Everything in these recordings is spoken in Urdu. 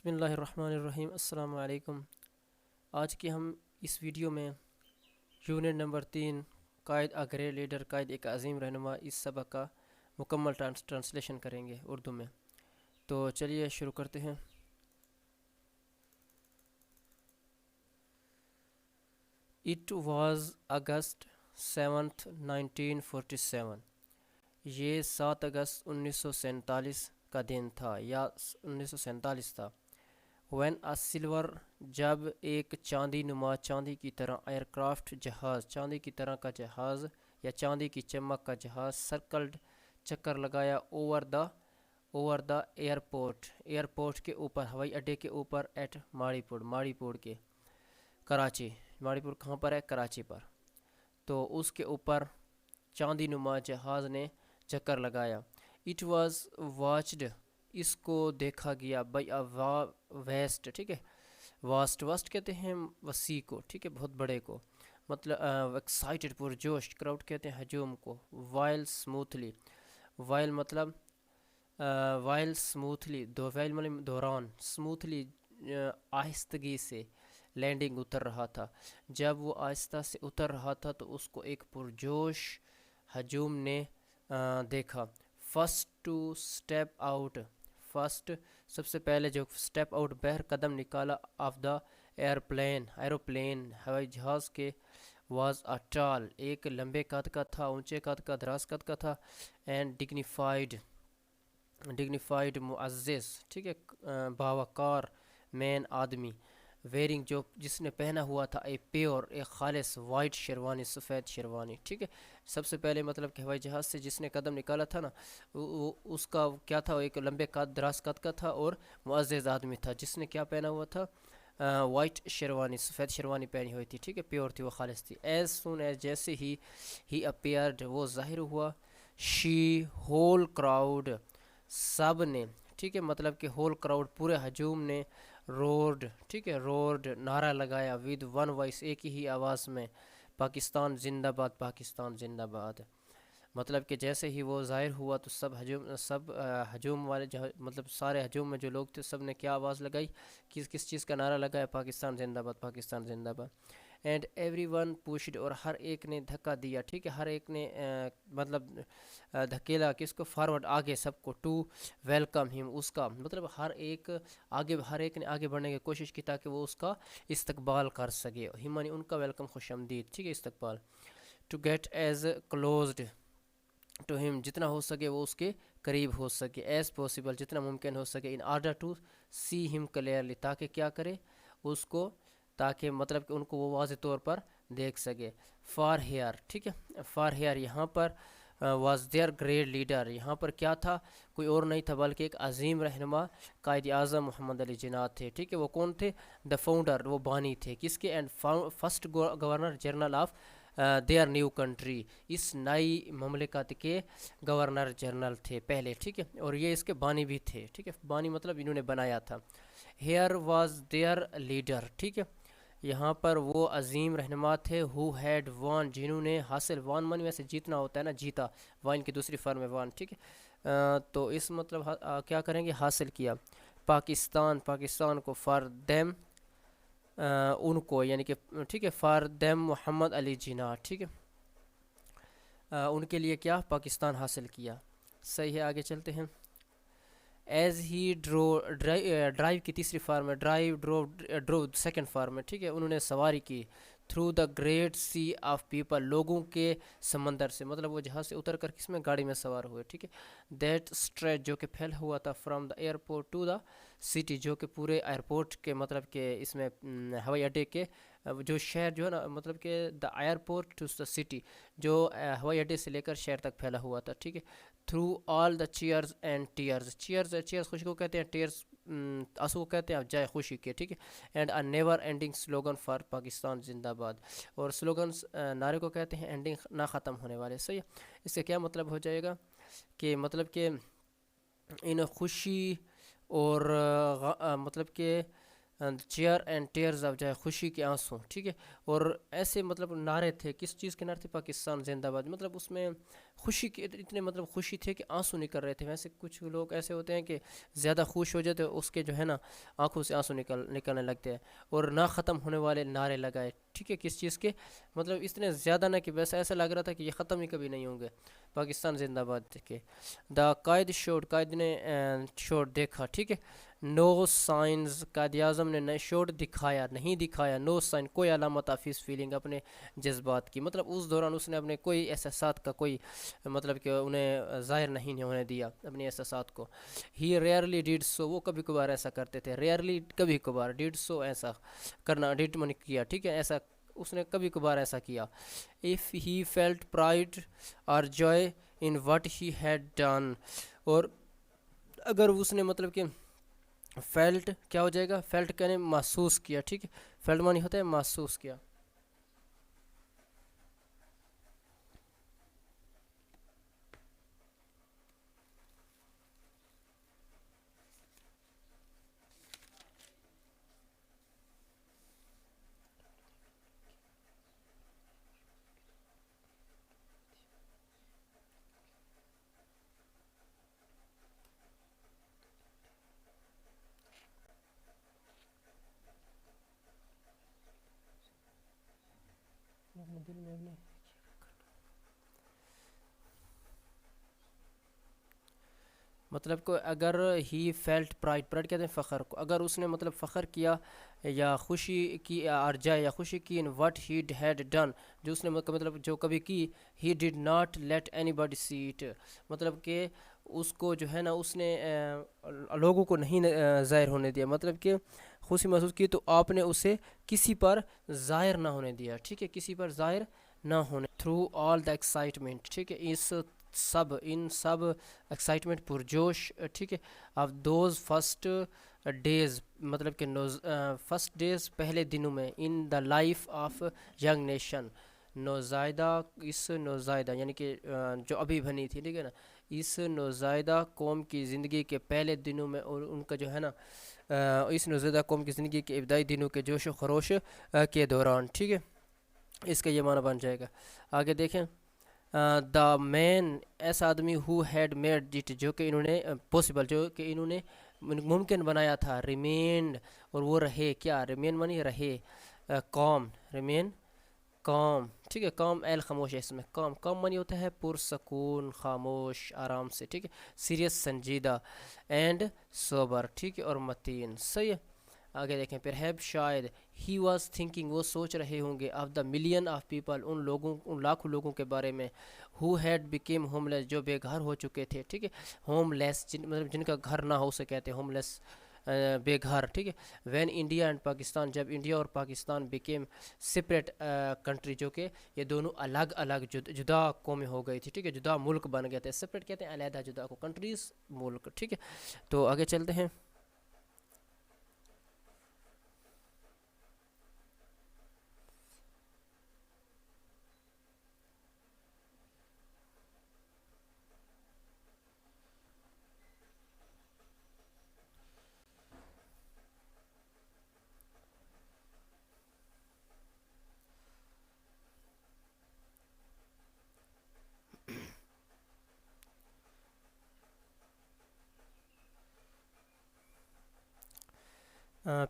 بسم اللہ الرحمن الرحیم۔ السلام علیکم۔ آج کی ہم اس ویڈیو میں یونٹ نمبر 3 قائد اگرے لیڈر، قائد ایک عظیم رہنما، اس سبق کا مکمل ٹرانسلیشن کریں گے اردو میں۔ تو چلیے شروع کرتے ہیں۔ اٹ واز اگست 7 1947۔ یہ 7 اگست 1947 کا دن تھا یا 1947 تھا۔ وین a سلور، جب ایک چاندی نما، چاندی کی طرح ایئر کرافٹ جہاز، چاندی کی طرح کا جہاز یا چاندی کی چمک کا جہاز، سرکلڈ چکر لگایا اوور دا ایئرپورٹ، ایئرپورٹ کے اوپر، ہوائی اڈے کے اوپر، ایٹ ماڑی پور کے کراچی۔ ماڑی پور کہاں پر ہے؟ کراچی پر۔ تو اس کے اوپر چاندی نما جہاز نے چکر لگایا۔ اٹ واز واچڈ، اس کو دیکھا گیا، بائی ویسٹ، ٹھیک ہے، واسٹ کہتے ہیں وسیع کو، ٹھیک ہے، بہت بڑے کو، مطلب ایکسائٹڈ، پرجوش، کراؤڈ کہتے ہیں ہجوم کو۔ وائل اسموتھلی، وائل مطلب وائل اسموتھلی، وائل مطلب دوران، اسموتھلی آہستگی سے، لینڈنگ اتر رہا تھا۔ جب وہ آہستہ سے اتر رہا تھا تو اس کو ایک پرجوش ہجوم نے دیکھا۔ First to step out, first سب سے پہلے جو اسٹیپ آؤٹ بہر قدم نکالا، آف دا ایروپلین ہوائی جہاز کے، واز اے ٹال، ایک لمبے قد کا تھا، اونچے قد کا، دراز قد کا تھا، اینڈ ڈگنیفائڈ معزز، ٹھیک ہے، باوقار مین آدمی، ویئرنگ جو جس نے پہنا ہوا تھا، اے پیور، ایک خالص، وائٹ شیروانی، سفید شیروانی، ٹھیک ہے۔ سب سے پہلے مطلب کہ ہوائی جہاز سے جس نے قدم نکالا تھا نا، اس کا کیا تھا؟ ایک لمبے قد، دراز قد کا تھا اور معزز آدمی تھا، جس نے کیا پہنا ہوا تھا؟ وائٹ شیروانی، سفید شیروانی پہنی ہوئی تھی، ٹھیک ہے، پیور تھی، وہ خالص تھی۔ ایز سون ایز، جیسے ہی اپیئرڈ، وہ ظاہر ہوا، شی، ہول کراؤڈ، سب نے، ٹھیک ہے، مطلب کہ ہول کراؤڈ، پورے ہجوم نے، روڈ، ٹھیک ہے، روڈ، نعرہ لگایا، ود ون وائس، ایک ہی آواز میں، پاکستان زندہ باد، پاکستان زندہ باد۔ مطلب کہ جیسے ہی وہ ظاہر ہوا تو سب ہجوم والے مطلب سارے ہجوم میں جو لوگ تھے، سب نے کیا آواز لگائی؟ کس چیز کا نعرہ لگایا؟ پاکستان زندہ باد، پاکستان زندہ باد۔ اینڈ ایوری ون پوشڈ، اور ہر ایک نے دھکا دیا، ٹھیک ہے، ہر ایک نے مطلب دھکیلا کس کو؟ فارورڈ، آگے، سب کو، ٹو ویلکم ہم، اس کا مطلب ہر ایک نے آگے بڑھنے کی کوشش کی تاکہ وہ اس کا استقبال کر سکے، ہمانی ان کا ویلکم، خوش آمدید، ٹھیک ہے، استقبال۔ To get as closed to him, جتنا ہو سکے وہ اس کے قریب ہو سکے، ایز پاسبل، جتنا ممکن ہو سکے، ان آرڈر ٹو سی ہم کلیئرلی، تاکہ کیا کرے اس کو، تاکہ مطلب کہ ان کو وہ واضح طور پر دیکھ سکے۔ فار ہیئر، ٹھیک ہے، فار ہیئر یہاں پر، واز دیئر گریٹ لیڈر، یہاں پر کیا تھا؟ کوئی اور نہیں تھا بلکہ ایک عظیم رہنما، قائد اعظم محمد علی جناح تھے، ٹھیک ہے۔ وہ کون تھے؟ دا فاؤنڈر، وہ بانی تھے، کس کے؟ And first governor general of their new country, اس نئی مملکت کے گورنر جنرل تھے پہلے، ٹھیک ہے، اور یہ اس کے بانی بھی تھے، ٹھیک ہے، بانی مطلب انہوں نے بنایا تھا۔ ہیئر واز دیئر لیڈر، ٹھیک ہے، یہاں پر وہ عظیم رہنما تھے، ہو ہیڈ وان، جنہوں نے حاصل، وان من ویسے جیتنا ہوتا ہے نا، جیتا، وان کی دوسری فارم ہے وان، ٹھیک ہے، تو اس مطلب کیا کریں گے؟ حاصل کیا، پاکستان کو، فار دیم، ان کو، یعنی کہ ٹھیک ہے، فار دیم محمد علی جناح، ٹھیک ہے، ان کے لیے کیا؟ پاکستان حاصل کیا۔ صحیح ہے، آگے چلتے ہیں۔ ایز ہی ڈرائیو کی تیسری فارم ہے، ڈرو سیکنڈ فارم ہے، ٹھیک ہے، انہوں نے سواری کی، through the great sea of people, لوگوں کے سمندر سے، مطلب وہ جہاز سے اتر کر کس میں؟ گاڑی میں سوار ہوئے، ٹھیک ہے۔ دیٹ اسٹریچ، جو کہ پھیلا ہوا تھا، from the airport to the city, جو کہ پورے ایئرپورٹ کے مطلب کہ اس میں ہوائی اڈے کے جو شہر جو ہے نا، مطلب کہ the airport to the city, جو ہوائی اڈے سے لے کر شہر تک پھیلا ہوا تھا، ٹھیک ہے۔ Through all the chairs and tears, chairs خوشی کو کہتے ہیں، ٹیئرز آنسو کو کہتے ہیں، آپ جائے خوشی کے، ٹھیک ہے۔ And a never ending slogan for Pakistan زندہ باد، اور سلوگنس نعرے کو کہتے ہیں اینڈنگ، نہ ختم ہونے والے، صحیح ہے۔ اس کا کیا مطلب ہو جائے گا کہ مطلب کہ ان خوشی اور مطلب کہ چیئر اینڈ ٹیئرز آف، جائے خوشی کے آنسو، ٹھیک ہے، اور ایسے مطلب نعرے تھے، کس چیز کے نعرے تھے؟ پاکستان زندہ باد، مطلب اس میں خوشی کے اتنے مطلب خوشی تھے کہ آنسو نکل رہے تھے. ویسے کچھ لوگ ایسے ہوتے ہیں کہ زیادہ خوش ہو جاتے ہیں اس کے جو ہے نا آنکھوں سے آنسو نکلنے لگتے ہیں, اور نہ ختم ہونے والے نعرے لگائے, ٹھیک ہے, کس چیز کے, مطلب اتنے زیادہ نہ کہ ویسا ایسا لگ رہا تھا کہ یہ ختم ہی کبھی نہیں ہوں گے. پاکستان زندہ باد کے. دا قائد شوڈ, قائد نے شوڈ دیکھا, ٹھیک ہے, نو سائنز, قائد اعظم نے شوڈ دکھایا, نہیں دکھایا, نو سائن, کوئی علامت آف ہز فیلنگ, اپنے جذبات کی, مطلب اس دوران اس نے اپنے کوئی احساسات کا کوئی مطلب کہ انہیں ظاہر نہیں ہونے دیا اپنے احساسات کو. ہی ریئرلی ڈیڈ سو, وہ کبھی کبھار ایسا کرتے تھے, ریئرلی کبھی کبھار, ڈیڈ سو ایسا کرنا, ڈیڈ من کیا, ٹھیک ہے, ایسا اس نے کبھی کبھار ایسا کیا. اف ہی فیلٹ پرائڈ اور joy in what he had done, اور اگر اس نے مطلب کہ فیلٹ کیا ہو جائے گا, فیلٹ کہنے محسوس کیا, ٹھیک ہے, فیلٹ مانی ہوتا ہے محسوس کیا. دل میں اپنے مطلب کہ اگر ہی فیلٹ پرائڈ, پرائڈ کہتے ہیں فخر کو, اگر اس نے مطلب فخر کیا یا خوشی کی اور جائے یا خوشی کی in what he had done, جو اس نے مطلب جو کبھی کی, he did not let anybody see it, مطلب کہ اس کو جو ہے نا اس نے لوگوں کو نہیں ظاہر ہونے دیا, مطلب کہ خوشی محسوس کی تو آپ نے اسے کسی پر ظاہر نہ ہونے دیا, ٹھیک ہے, کسی پر ظاہر نہ ہونے, تھرو آل دا ایکسائٹمنٹ, ٹھیک ہے, ان سب ایکسائٹمنٹ پرجوش, ٹھیک ہے, آف دوز فرسٹ ڈیز, مطلب کہ فرسٹ ڈیز پہلے دنوں میں, in the life of young nation, نوزائیدہ, اس نوزائیدہ یعنی کہ جو ابھی بنی تھی, ٹھیک ہے نا, اس نوزائیدہ قوم کی زندگی کے پہلے دنوں میں, اور ان کا جو ہے نا اس نوزائیدہ قوم کی زندگی کے ابتدائی دنوں کے جوش و خروش کے دوران, ٹھیک ہے, اس کا یہ معنی بن جائے گا. آگے دیکھیں, دا مین, ایسا آدمی ہو ہیڈ میڈ اٹ, جو کہ انہوں نے پاسبل, جو کہ انہوں نے ممکن بنایا تھا, ریمینڈ, اور وہ رہے, کیا ریمین منی رہے, کام, ریمین کام, ٹھیک ہے, کام ایل خاموش ہے اس میں, کام, کام منی ہوتا ہے پرسکون, خاموش, آرام سے, ٹھیک ہے, سیریس سنجیدہ, اینڈ سوبر, ٹھیک ہے, اور متین, صحیح ہے. آگے دیکھیں, پھر ہیب شاید, ہی واز تھنکنگ, وہ سوچ رہے ہوں گے, of the million of people, ان لوگوں, ان لاکھوں لوگوں کے بارے میں, who had became homeless, جو بے گھر ہو چکے تھے, ٹھیک ہے, ہوم لیس مطلب جن کا گھر نہ ہو اسے کہتے ہیں ہوم لیس, بے گھر, ٹھیک ہے. وین انڈیا اینڈ پاکستان, جب انڈیا اور پاکستان بیکیم سپریٹ کنٹری, جو کہ یہ دونوں الگ الگ جدا قومیں ہو گئی تھی, ٹھیک ہے, جدا ملک بن گئے تھے, سپریٹ کہتے ہیں علیحدہ جدا کو, کنٹریز ملک, ٹھیک ہے. تو آگے چلتے ہیں.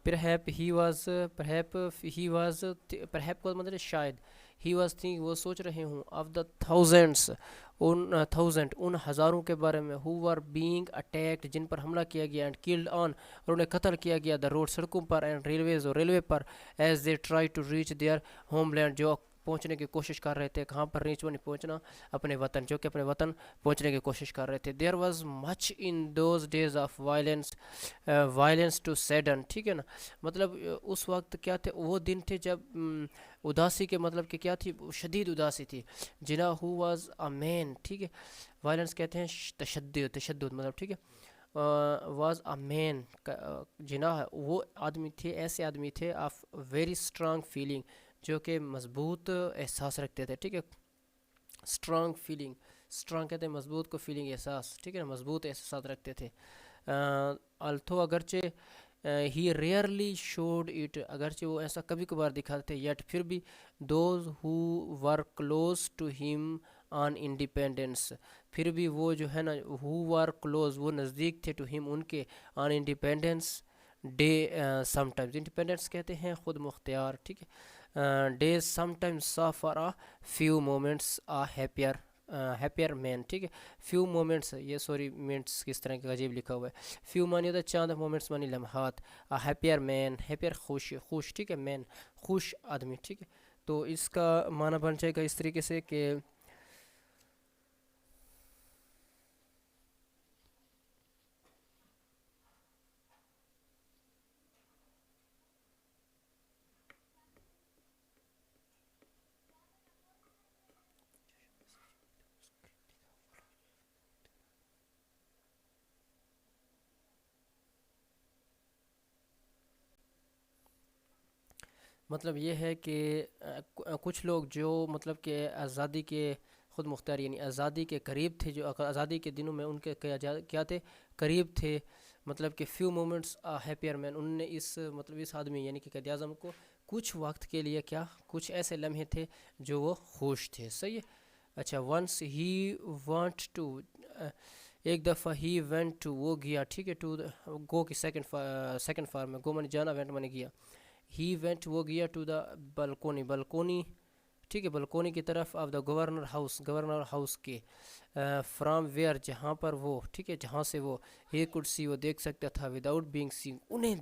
پرہیپ ہی واز, پرہیپ ہی واز, پرہیپ کو مطلب شاید, ہی واز تھنک, وہ سوچ رہے ہوں, of the thousands, in thousand, ان ہزاروں کے بارے میں, ہو ور بینگ اٹیکڈ, جن پر حملہ کیا گیا, اینڈ کلڈ آن, اور انہیں قتل کیا گیا, دا روڈ, سڑکوں پر, اینڈ ریلویز, اور ریلوے پر, as they try to reach their homeland, جو پہنچنے کی کوشش کر رہے تھے, کہاں پر ریچ نہیں پہنچنا, اپنے وطن, جو کہ اپنے وطن پہنچنے کی کوشش کر رہے تھے. There was much in those days of violence, violence too sudden, ٹھیک ہے نا, مطلب اس وقت کیا تھے, وہ دن تھے جب اداسی کے مطلب کہ کیا تھی, شدید اداسی تھی. جنا ہو واز اے مین, ٹھیک ہے, وائلنس کہتے ہیں تشدد, تشدد مطلب, ٹھیک ہے, واز اے مین, جنا وہ آدمی تھے, ایسے آدمی تھے, آف ویری اسٹرانگ فیلنگ, جو کہ مضبوط احساس رکھتے تھے, ٹھیک ہے, اسٹرانگ فیلنگ, اسٹرانگ کہتے ہیں مضبوط کو, فیلنگ احساس, ٹھیک ہے نا, مضبوط احساسات رکھتے تھے. التھو اگرچہ, ہی ریئرلی شوڈ اٹ, اگرچہ وہ ایسا کبھی کبھار دکھاتے تھے, یٹ پھر بھی, those who were close to him on independence, پھر بھی وہ جو ہے نا ہو ور کلوز، وہ نزدیک تھے ٹو ہم ان کے، on independence day sometimes, independence کہتے ہیں خود مختار، ٹھیک ہے، these sometimes so far a few moments a happier happier man, ٹھیک ہے، فیو مومنٹس، یہ سوری منٹس کس طرح کا عجیب لکھا ہوا ہے، فیو مانی ہوتا ہے چاند، مومنٹس مانی لمحات، ہیپیئر مین، ہیپیئر خوش خوش، ٹھیک ہے، مین خوش آدمی، ٹھیک ہے، تو اس کا معنی بن جائے گا اس طریقے سے کہ مطلب یہ ہے کہ کچھ لوگ جو مطلب کہ آزادی کے خود مختار یعنی آزادی کے قریب تھے، جو آزادی کے دنوں میں ان کے کیا تھے، قریب تھے، مطلب کہ فیو مومنٹس ہیپیئر مین، انہوں نے اس مطلب اس آدمی یعنی کہ قائد اعظم کو کچھ وقت کے لیے کیا، کچھ ایسے لمحے تھے جو وہ خوش تھے، صحیح ہے۔ اچھا، ونس ہی وانٹ ٹو، ایک دفعہ ہی وینٹ ٹو، وہ گیا، ٹھیک ہے، ٹو گو کی سیکنڈ فارم میں، گو من جانا، وینٹ من گیا، ہی وینٹ وہ گیا، ٹو دا بلکونی، بلکونی، ٹھیک ہے، بلکونی کی طرف، of the governor house, governor house کے، فرام ویئر جہاں پر وہ، ٹھیک ہے، جہاں سے وہ، ہی کوڈ سی وہ دیکھ سکتا تھا، وداؤٹ بینگ سین، انہیں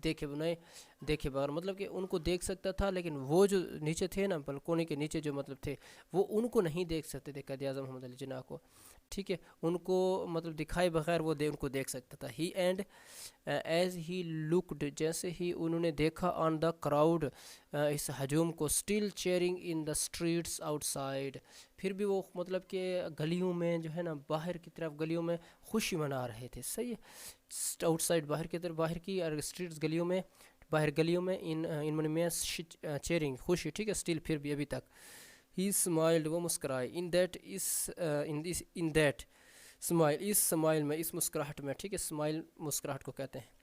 دیکھے بغیر، مطلب کہ ان کو دیکھ سکتا تھا لیکن وہ جو نیچے تھے نا، بلکونی کے نیچے جو مطلب تھے، وہ ان کو نہیں دیکھ سکتے تھے، قائد اعظم محمد علی جناح کو، ٹھیک ہے، ان کو مطلب دکھائے بغیر وہ ان کو دیکھ سکتا تھا، ہی اینڈ ایز ہی لکڈ، جیسے ہی انہوں نے دیکھا، آن دا کراؤڈ، اس ہجوم کو، still cheering in the streets out side, پھر بھی وہ مطلب کہ گلیوں میں جو ہے نا، باہر کی طرف گلیوں میں خوشی منا رہے تھے، صحیح ہے، آؤٹ سائڈ باہر کی طرف، باہر کی اور اسٹریٹس گلیوں میں، باہر گلیوں میں، ان میں چیئرنگ خوشی، ٹھیک ہے، اسٹل پھر بھی ابھی تک، ہی اسمائلڈ وہ مسکرائے، ان دیٹ اسمائل، اس اسمائل میں، اس مسکراہٹ میں، ٹھیک ہے، اسمائل مسکراہٹ کو کہتے ہیں،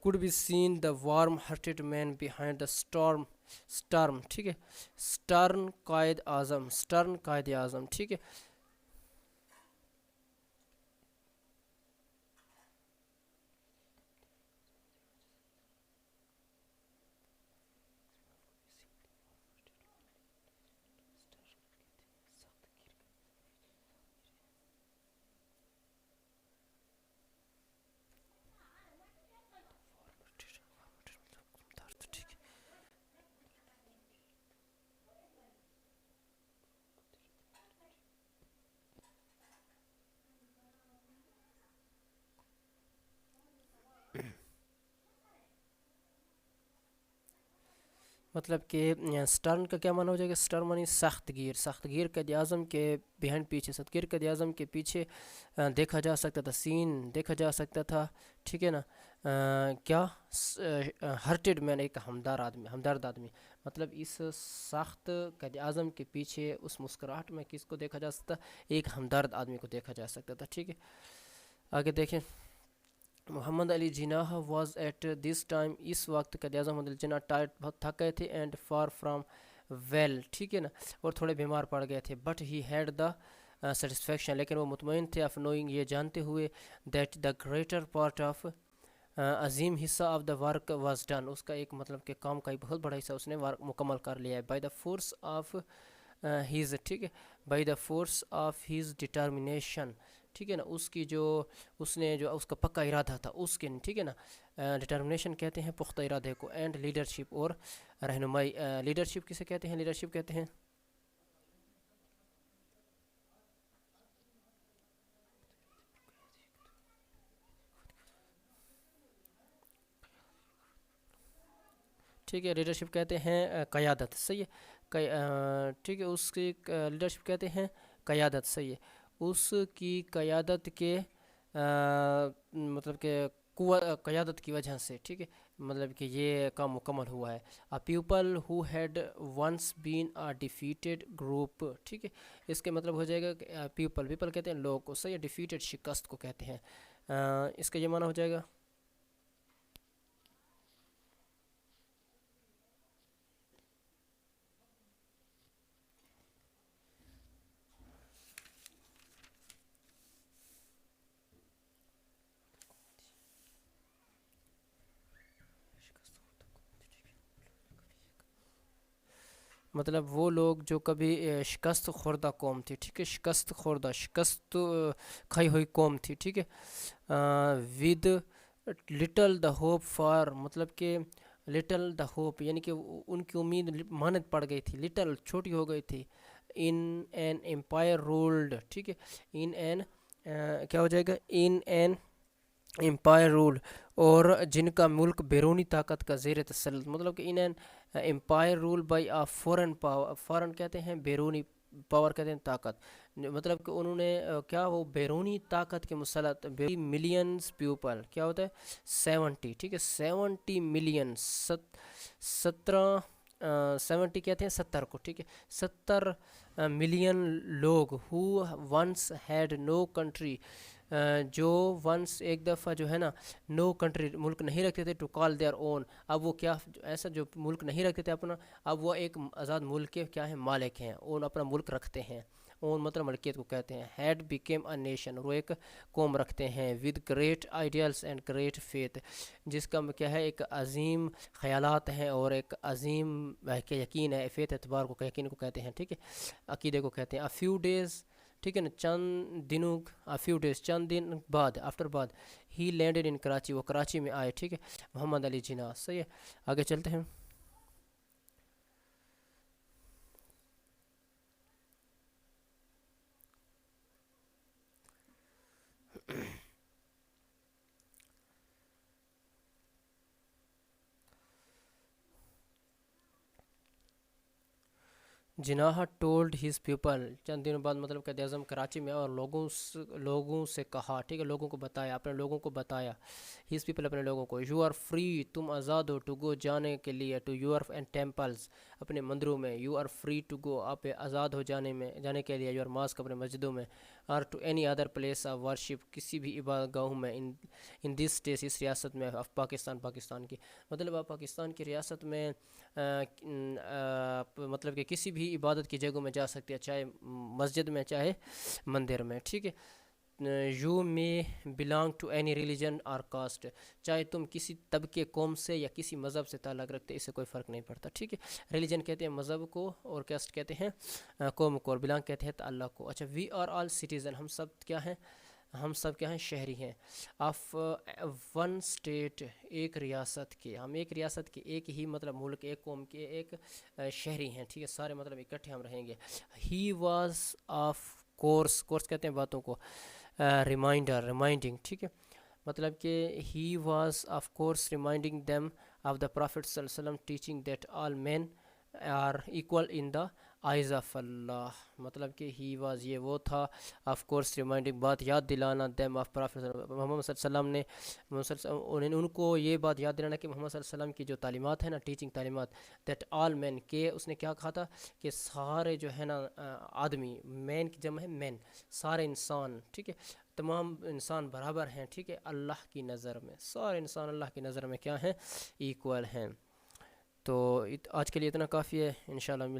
could be seen the warm hearted man behind the storm، ٹھیک ہے، سٹرن قائد اعظم، ٹھیک ہے، مطلب کہ سٹرن کا کیا معنی ہو جائے گا، سٹرن مانی سخت گیر، سخت گیر قائد اعظم کے بہائنڈ، پیچھے، سخت گیر قائد اعظم کے پیچھے دیکھا جا سکتا تھا، سین دیکھا جا سکتا تھا، ٹھیک ہے نا، کیا، ہرٹڈ مین، ایک ہمدرد آدمی، مطلب اس سخت قائد اعظم کے پیچھے اس مسکراہٹ میں کس کو دیکھا جا سکتا، ایک ہمدرد آدمی کو دیکھا جا سکتا تھا، ٹھیک ہے، آگے دیکھیں، محمد Ali Jinnah was at this time, اس وقت قائد اعظم محمد علی جناح ٹائٹ، بہت تھک گئے تھے، اینڈ فار فرام ویل، ٹھیک ہے نا، اور تھوڑے بیمار پڑ گئے تھے، but he had the satisfaction, لیکن وہ مطمئن تھے، آف نوئنگ، یہ جانتے ہوئے، that the greater part of, عظیم حصہ of the work was done, اس کا ایک مطلب کہ کام کا ایک بہت بڑا حصہ اس نے مکمل کر لیا ہے، by the force of has, ٹھیک ہے، by the force of has determination, ٹھیک ہے نا، اس کی جو، اس نے جو اس کا پکا ارادہ تھا اس کے، ٹھیک ہے نا، ڈٹرمنیشن کہتے ہیں پختہ ارادے کو، اینڈ لیڈرشپ، اور رہنمائی، لیڈرشپ کسے کہتے ہیں، لیڈرشپ کہتے ہیں، ٹھیک ہے، لیڈرشپ کہتے ہیں قیادت، صحیح ہے، ٹھیک ہے، اس کی لیڈرشپ کہتے ہیں قیادت، صحیح ہے، اس کی قیادت کے مطلب کہ قیادت کی وجہ سے، ٹھیک ہے، مطلب کہ یہ کام مکمل ہوا ہے، people who had once been defeated group, ٹھیک ہے، اس کے مطلب ہو جائے گا پیپل کہتے ہیں لوگ کو، صحیح ہے، ڈیفیٹڈ شکست کو کہتے ہیں، اس کا یہ معنی ہو جائے گا، مطلب وہ لوگ جو کبھی شکست خوردہ قوم تھی، ٹھیک ہے، شکست خوردہ، شکست کھائی ہوئی قوم تھی، ٹھیک ہے. With little the hope for, مطلب کہ لٹل دا ہوپ یعنی کہ ان کی امید ماند پڑ گئی تھی، لٹل چھوٹی ہو گئی تھی. ان این امپائر رولڈ، ٹھیک ہے، ان این کیا ہو جائے گا، ان این امپائر رول، اور جن کا ملک بیرونی طاقت کا زیر تسلط، مطلب کہ in an empire rule by a foreign power, foreign کہتے ہیں بیرونی، پاور کہتے ہیں طاقت، مطلب کہ انہوں نے کیا وہ بیرونی طاقت کے مسلط، ملینز پیپل، کیا ہوتا ہے 70، ٹھیک ہے 70 ملین، 17 70 کہتے ہیں 70 کو، ٹھیک ہے 70 ملین لوگ، ہو ونس ہیڈ نو کنٹری، جو ونس ایک دفعہ جو ہے نا نو کنٹری ملک نہیں رکھتے تھے، ٹو کال دیئر اون، اب وہ کیا ایسا جو ملک نہیں رکھتے تھے اپنا، اب وہ ایک آزاد ملک کے کیا ہیں مالک ہیں، اون اپنا ملک رکھتے ہیں، اون مطلب ملکیت کو کہتے ہیں. ہیڈ بیکیم اے نیشن، وہ ایک قوم رکھتے ہیں. With great ideals and great faith, جس کا کیا ہے ایک عظیم خیالات ہیں اور ایک عظیم یقین ہے، فیتھ اعتبار کو یقین کو کہتے ہیں، ٹھیک ہے عقیدے کو کہتے ہیں. a few days، ٹھیک ہے نا چند دنوں، a few days چند دن بعد، آفٹر بعد، ہی لینڈڈ ان کراچی، وہ کراچی میں آئے، ٹھیک ہے محمد علی جناح. صحیح ہے، آگے چلتے ہیں. جناح ٹولڈ ہز پیپل، چند دنوں بعد مطلب قائد اعظم کراچی میں، اور لوگوں سے کہا، ٹھیک ہے لوگوں کو بتایا، اپنے لوگوں کو بتایا، ہز پیپل اپنے لوگوں کو. یو آر فری، تم آزاد ہو، ٹو گو جانے کے لیے، ٹو یور اینڈ ٹیمپلز، اپنے مندروں میں. You are free to go, آپ آزاد ہو جانے کے لیے. یور ماسک، اپنے مسجدوں میں. اور to any other place of worship, کسی بھی عبادت گاہوں میں. ان دس اسٹیٹ، اس ریاست میں، آف پاکستان، پاکستان کی، مطلب آپ پاکستان کی ریاست میں مطلب کہ کسی بھی عبادت کی جگہوں میں جا سکتے ہیں، چاہے مسجد میں چاہے مندر میں، ٹھیک ہے. You may belong to any religion or caste, چاہے تم کسی طبقے، قوم سے یا کسی مذہب سے تعلق رکھتے، اس سے کوئی فرق نہیں پڑتا، ٹھیک ہے. ریلیجن کہتے ہیں مذہب کو، اور کاسٹ کہتے ہیں قوم کو، اور بلانگ کہتے ہیں اللہ کو. اچھا، وی آر آل سٹیزن، ہم سب کیا ہیں، ہم سب کیا ہیں شہری ہیں. آف ون اسٹیٹ، ایک ریاست کے، ہم ایک ریاست کے، ایک ہی مطلب ملک، ایک قوم کے ایک شہری ہیں، ٹھیک ہے سارے مطلب اکٹھے ہم رہیں گے. ہی واز آف کورس، کورس کہتے ہیں باتوں کو، ریمائنڈر، ریمائنڈنگ، ٹھیک ہے مطلب کہ he was of course reminding them of the prophet صلی اللہ علیہ وسلم teaching that all men are equal in the eyes of Allah, مطلب کہ ہی واز، یہ وہ تھا، آف کورس ریمائنڈنگ، بات یاد دلانا، دیم آف پرافٹ محمد صلی اللہ علیہ وسلم نے، محمد صلی اللہ علیہ وسلم ان کو یہ بات یاد دلانا کہ محمد صلی اللہ علیہ وسلم کی جو تعلیمات ہیں نا، ٹیچنگ تعلیمات، دیٹ آل مین، کہ اس نے کیا کہا تھا کہ سارے جو ہے نا آدمی، مین کی جمع ہے مین، سارے انسان، ٹھیک ہے تمام انسان برابر ہیں، ٹھیک ہے اللہ کی نظر میں، سارے انسان اللہ کی نظر میں کیا ہیں، ایکول ہیں. تو آج کے لیے اتنا کافی ہے، انشاءاللہ ملتے